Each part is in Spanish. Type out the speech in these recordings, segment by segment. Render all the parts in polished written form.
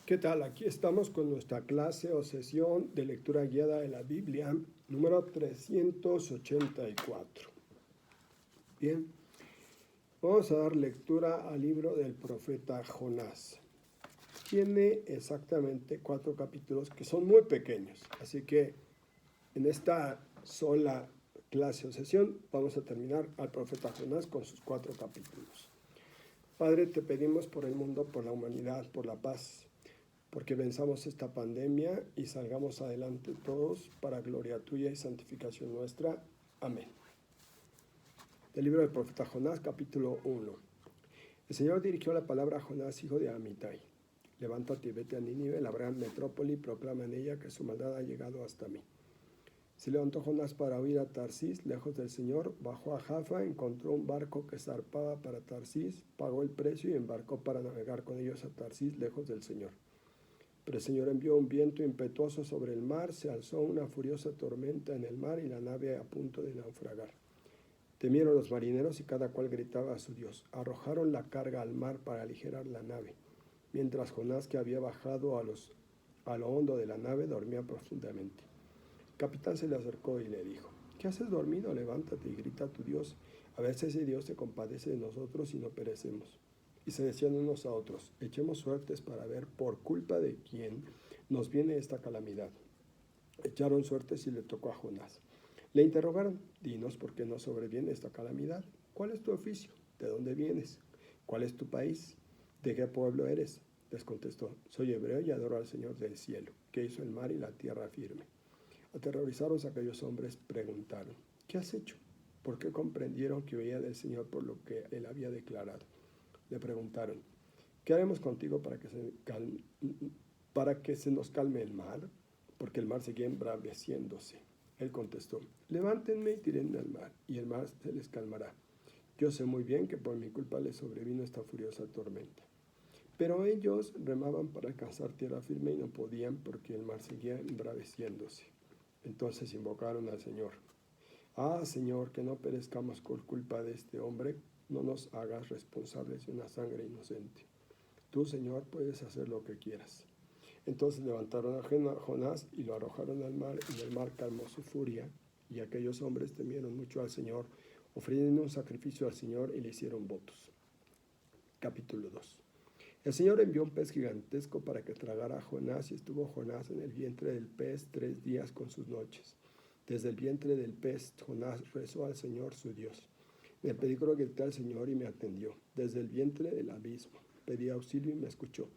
¿Qué tal? Aquí estamos con nuestra clase o sesión de lectura guiada de la Biblia, número 384. Bien, vamos a dar lectura al libro del profeta Jonás. Tiene exactamente 4 capítulos que son muy pequeños, así que en esta sola clase o sesión vamos a terminar al profeta Jonás con sus 4 capítulos. Padre, te pedimos por el mundo, por la humanidad, por la paz, porque venzamos esta pandemia y salgamos adelante todos para gloria tuya y santificación nuestra. Amén. Del libro del profeta Jonás, capítulo 1. El Señor dirigió la palabra a Jonás, hijo de Amitai. Levántate y vete a Nínive, la gran metrópoli, y proclama en ella que su maldad ha llegado hasta mí. Se levantó Jonás para huir a Tarsis, lejos del Señor, bajó a Jaffa, encontró un barco que zarpaba para Tarsis, pagó el precio y embarcó para navegar con ellos a Tarsis, lejos del Señor. Pero el Señor envió un viento impetuoso sobre el mar, se alzó una furiosa tormenta en el mar y la nave a punto de naufragar. Temieron los marineros y cada cual gritaba a su Dios. Arrojaron la carga al mar para aligerar la nave, mientras Jonás, que había bajado a lo hondo de la nave, dormía profundamente. El capitán se le acercó y le dijo: ¿Qué haces dormido? Levántate y grita a tu Dios, a ver si ese Dios se compadece de nosotros y no perecemos. Y se decían unos a otros: echemos suertes para ver por culpa de quién nos viene esta calamidad. Echaron suertes y le tocó a Jonás. Le interrogaron: dinos por qué nos sobreviene esta calamidad. ¿Cuál es tu oficio? ¿De dónde vienes? ¿Cuál es tu país? ¿De qué pueblo eres? Les contestó: soy hebreo y adoro al Señor del cielo, que hizo el mar y la tierra firme. Aterrorizados aquellos hombres preguntaron: ¿qué has hecho? ¿Por qué comprendieron que oía del Señor por lo que él había declarado? Le preguntaron: ¿qué haremos contigo para que se nos calme el mar? Porque el mar seguía embraveciéndose. Él contestó: levántenme y tírenme al mar, y el mar se les calmará. Yo sé muy bien que por mi culpa les sobrevino esta furiosa tormenta. Pero ellos remaban para alcanzar tierra firme y no podían, porque el mar seguía embraveciéndose. Entonces invocaron al Señor. Ah, Señor, que no perezcamos por culpa de este hombre, no nos hagas responsables de una sangre inocente. Tú, Señor, puedes hacer lo que quieras. Entonces levantaron a Jonás y lo arrojaron al mar, y el mar calmó su furia, y aquellos hombres temieron mucho al Señor, ofreciendo un sacrificio al Señor y le hicieron votos. Capítulo 2. El Señor envió un pez gigantesco para que tragara a Jonás, y estuvo Jonás en el vientre del pez 3 días con sus noches. Desde el vientre del pez, Jonás rezó al Señor su Dios. En el peligro grité al Señor y me atendió. Desde el vientre del abismo pedí auxilio y me escuchó.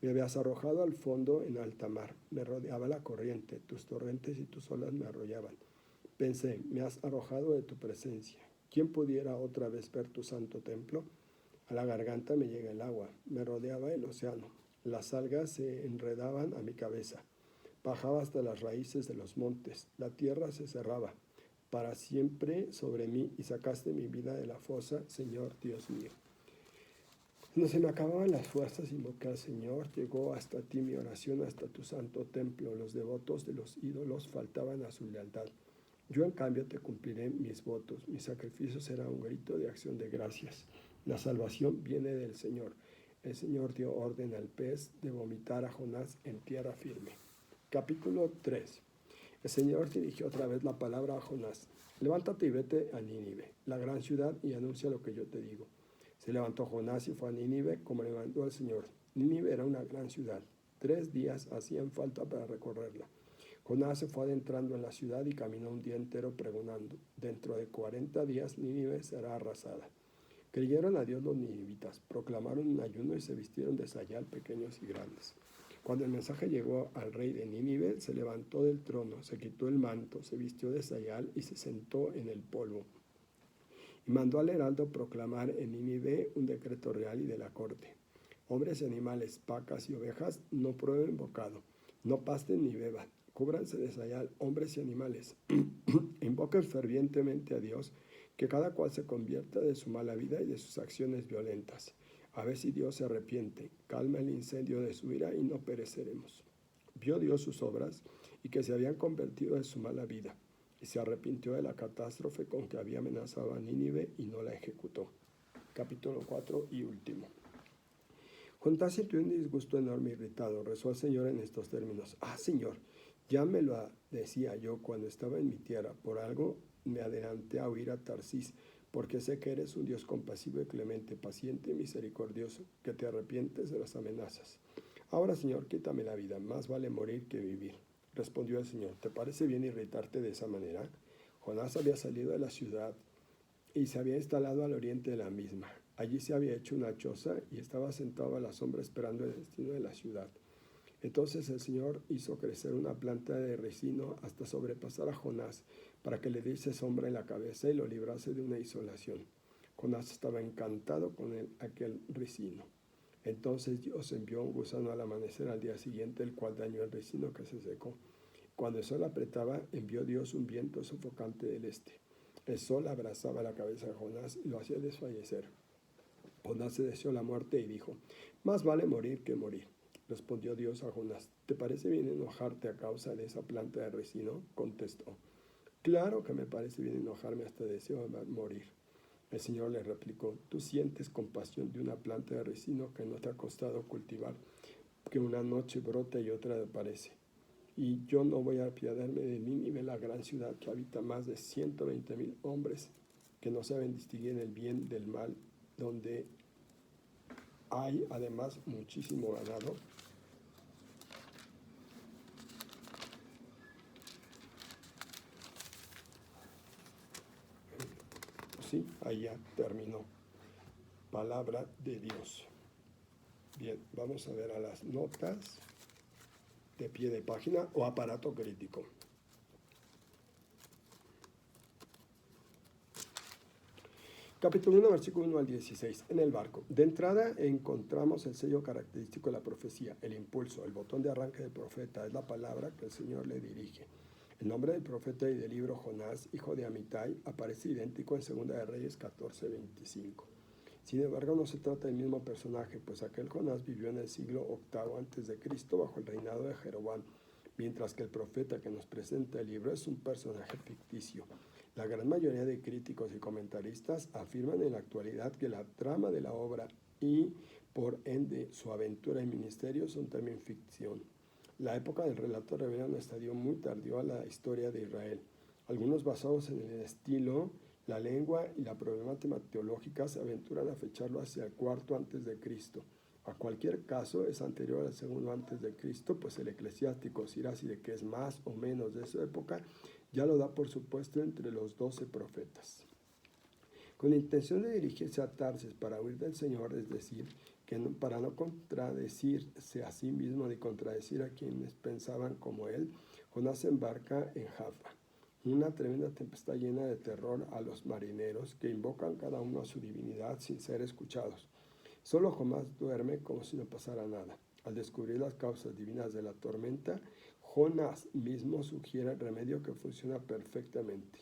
Me habías arrojado al fondo en alta mar. Me rodeaba la corriente, tus torrentes y tus olas me arrollaban. Pensé: me has arrojado de tu presencia. ¿Quién pudiera otra vez ver tu santo templo? A la garganta me llega el agua, me rodeaba el océano. Las algas se enredaban a mi cabeza. Bajaba hasta las raíces de los montes. La tierra se cerraba para siempre sobre mí, y sacaste mi vida de la fosa, Señor Dios mío. Cuando se me acababan las fuerzas, invoqué al Señor. Llegó hasta ti mi oración, hasta tu santo templo. Los devotos de los ídolos faltaban a su lealtad. Yo, en cambio, te cumpliré mis votos. Mi sacrificio será un grito de acción de gracias. La salvación viene del Señor. El Señor dio orden al pez de vomitar a Jonás en tierra firme. Capítulo 3. El Señor dirigió otra vez la palabra a Jonás. Levántate y vete a Nínive, la gran ciudad, y anuncia lo que yo te digo. Se levantó Jonás y fue a Nínive, como le mandó el Señor. Nínive era una gran ciudad. 3 días hacían falta para recorrerla. Jonás se fue adentrando en la ciudad y caminó un día entero pregonando: dentro de 40 días Nínive será arrasada. Creyeron a Dios los ninivitas, proclamaron un ayuno y se vistieron de sayal, pequeños y grandes. Cuando el mensaje llegó al rey de Nínive, se levantó del trono, se quitó el manto, se vistió de sayal y se sentó en el polvo. Y mandó al heraldo proclamar en Nínive un decreto real y de la corte: hombres y animales, vacas y ovejas, no prueben bocado, no pasten ni beban, cúbranse de sayal, hombres y animales. Invoquen fervientemente a Dios, que cada cual se convierta de su mala vida y de sus acciones violentas. A ver si Dios se arrepiente, calma el incendio de su ira y no pereceremos. Vio Dios sus obras y que se habían convertido de su mala vida, y se arrepintió de la catástrofe con que había amenazado a Nínive y no la ejecutó. Capítulo 4 y último. Jonás sintió un disgusto enorme e irritado. Rezó al Señor en estos términos: Ah, Señor, ya me lo decía yo cuando estaba en mi tierra. Por algo me adelanté a huir a Tarsis, porque sé que eres un Dios compasivo y clemente, paciente y misericordioso, que te arrepientes de las amenazas. Ahora, Señor, quítame la vida, más vale morir que vivir. Respondió el Señor: ¿Te parece bien irritarte de esa manera? Jonás había salido de la ciudad y se había instalado al oriente de la misma. Allí se había hecho una choza y estaba sentado a la sombra esperando el destino de la ciudad. Entonces el Señor hizo crecer una planta de resino hasta sobrepasar a Jonás, para que le diese sombra en la cabeza y lo librase de una isolación. Jonás estaba encantado con aquel resino. Entonces Dios envió un gusano al amanecer al día siguiente, el cual dañó el resino, que se secó. Cuando el sol apretaba, envió Dios un viento sofocante del este. El sol abrazaba la cabeza de Jonás y lo hacía desfallecer. Jonás se deseó la muerte y dijo: Más vale morir que morir. Respondió Dios a Jonás: ¿Te parece bien enojarte a causa de esa planta de resino? Contestó: Claro que me parece bien enojarme, hasta deseo morir. El Señor le replicó: Tú sientes compasión de una planta de resino que no te ha costado cultivar, que una noche brota y otra aparece. Y yo no voy a apiadarme de mí ni de la gran ciudad que habita más de 120,000 hombres que no saben distinguir el bien del mal, donde hay además muchísimo ganado. Sí, ahí ya terminó. Palabra de Dios. Bien, vamos a ver a las notas de pie de página o aparato crítico. Capítulo 1, versículo 1 al 16. En el barco. De entrada encontramos el sello característico de la profecía, el impulso, el botón de arranque del profeta, es la palabra que el Señor le dirige. El nombre del profeta y del libro Jonás, hijo de Amitai, aparece idéntico en 2 de Reyes 14:25. Sin embargo, no se trata del mismo personaje, pues aquel Jonás vivió en el siglo VIII a.C. bajo el reinado de Jeroboam, mientras que el profeta que nos presenta el libro es un personaje ficticio. La gran mayoría de críticos y comentaristas afirman en la actualidad que la trama de la obra y, por ende, su aventura y ministerio son también ficción. La época del relato revela un estadio muy tardío a la historia de Israel. Algunos, basados en el estilo, la lengua y la problemática teológica, se aventuran a fecharlo hacia el IV a.C. A cualquier caso, es anterior al II a.C., pues el eclesiástico Siracide, que es más o menos de su época, ya lo da por supuesto entre los 12 profetas. Con la intención de dirigirse a Tarsis para huir del Señor, es decir, que para no contradecirse a sí mismo ni contradecir a quienes pensaban como él, Jonás se embarca en Jaffa. Una tremenda tempestad llena de terror a los marineros, que invocan cada uno a su divinidad sin ser escuchados. Solo Jonás duerme como si no pasara nada. Al descubrir las causas divinas de la tormenta, Jonás mismo sugiere el remedio que funciona perfectamente.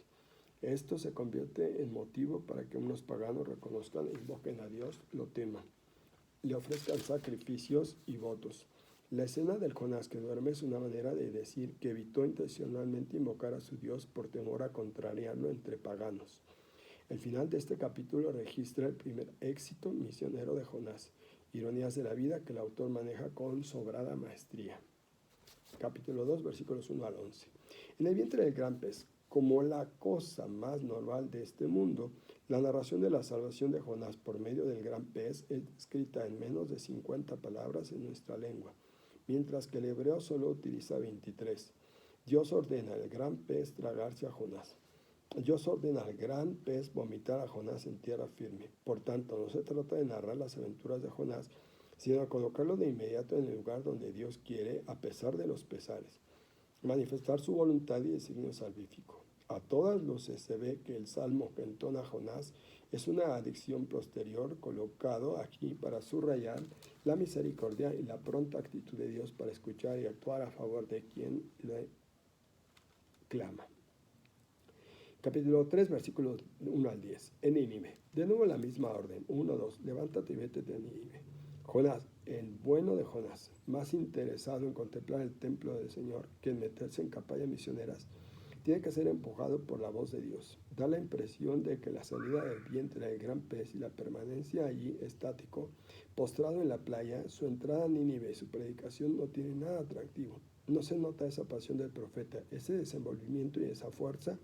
Esto se convierte en motivo para que unos paganos reconozcan e invoquen a Dios, lo teman, le ofrezcan sacrificios y votos. La escena del Jonás que duerme es una manera de decir que evitó intencionalmente invocar a su Dios por temor a contrariarlo entre paganos. El final de este capítulo registra el primer éxito misionero de Jonás, ironías de la vida que el autor maneja con sobrada maestría. Capítulo 2, versículos 1 al 11. En el vientre del gran pez, como la cosa más normal de este mundo, la narración de la salvación de Jonás por medio del gran pez es escrita en menos de 50 palabras en nuestra lengua, mientras que el hebreo solo utiliza 23. Dios ordena al gran pez tragarse a Jonás. Dios ordena al gran pez vomitar a Jonás en tierra firme. Por tanto, no se trata de narrar las aventuras de Jonás, sino de colocarlo de inmediato en el lugar donde Dios quiere, a pesar de los pesares, manifestar su voluntad y designio salvífico. A todas luces se ve que el salmo que entona Jonás es una adicción posterior, colocado aquí para subrayar la misericordia y la pronta actitud de Dios para escuchar y actuar a favor de quien le clama. Capítulo 3, versículos 1 al 10. En Nínive. De nuevo la misma orden. 1, 2. Levántate y vete de Nínive. Jonás, el bueno de Jonás, más interesado en contemplar el templo del Señor que en meterse en campañas misioneras, tiene que ser empujado por la voz de Dios. Da la impresión de que la salida del vientre del gran pez y la permanencia allí estático, postrado en la playa, su entrada a Nínive y su predicación no tienen nada atractivo. No se nota esa pasión del profeta, ese desenvolvimiento y esa fuerza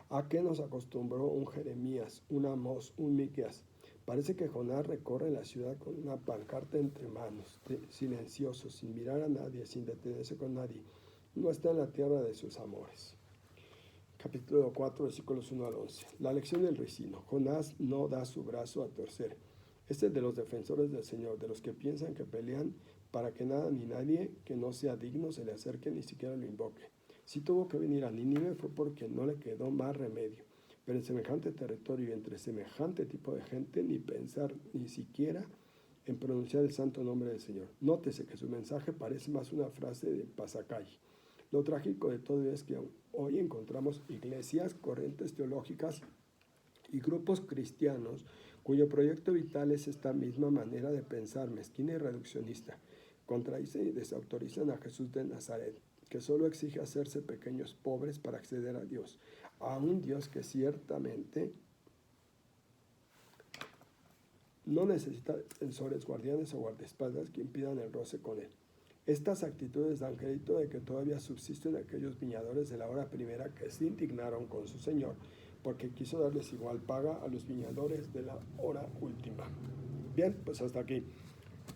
a que nos acostumbró un Jeremías, un Amós, un Miqueas. Parece que Jonás recorre la ciudad con una pancarta entre manos, silencioso, sin mirar a nadie, sin detenerse con nadie. No está en la tierra de sus amores. Capítulo 4, versículos 1 al 11. La lección del ricino. Jonás no da su brazo a torcer. Este es de los defensores del Señor, de los que piensan que pelean para que nada ni nadie que no sea digno se le acerque ni siquiera lo invoque. Si tuvo que venir a Nínive fue porque no le quedó más remedio. Pero en semejante territorio y entre semejante tipo de gente, ni pensar ni siquiera en pronunciar el santo nombre del Señor. Nótese que su mensaje parece más una frase de pasacalle. Lo trágico de todo es que hoy encontramos iglesias, corrientes teológicas y grupos cristianos cuyo proyecto vital es esta misma manera de pensar mezquina y reduccionista. Contradicen y desautorizan a Jesús de Nazaret, que solo exige hacerse pequeños pobres para acceder a Dios, a un Dios que ciertamente no necesita defensores, guardianes o guardaespaldas que impidan el roce con él. Estas actitudes dan crédito de que todavía subsisten aquellos viñadores de la hora primera que se indignaron con su Señor porque quiso darles igual paga a los viñadores de la hora última. Bien, pues hasta aquí.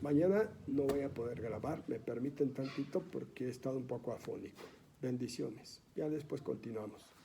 Mañana no voy a poder grabar, me permiten tantito porque he estado un poco afónico. Bendiciones. Ya después continuamos.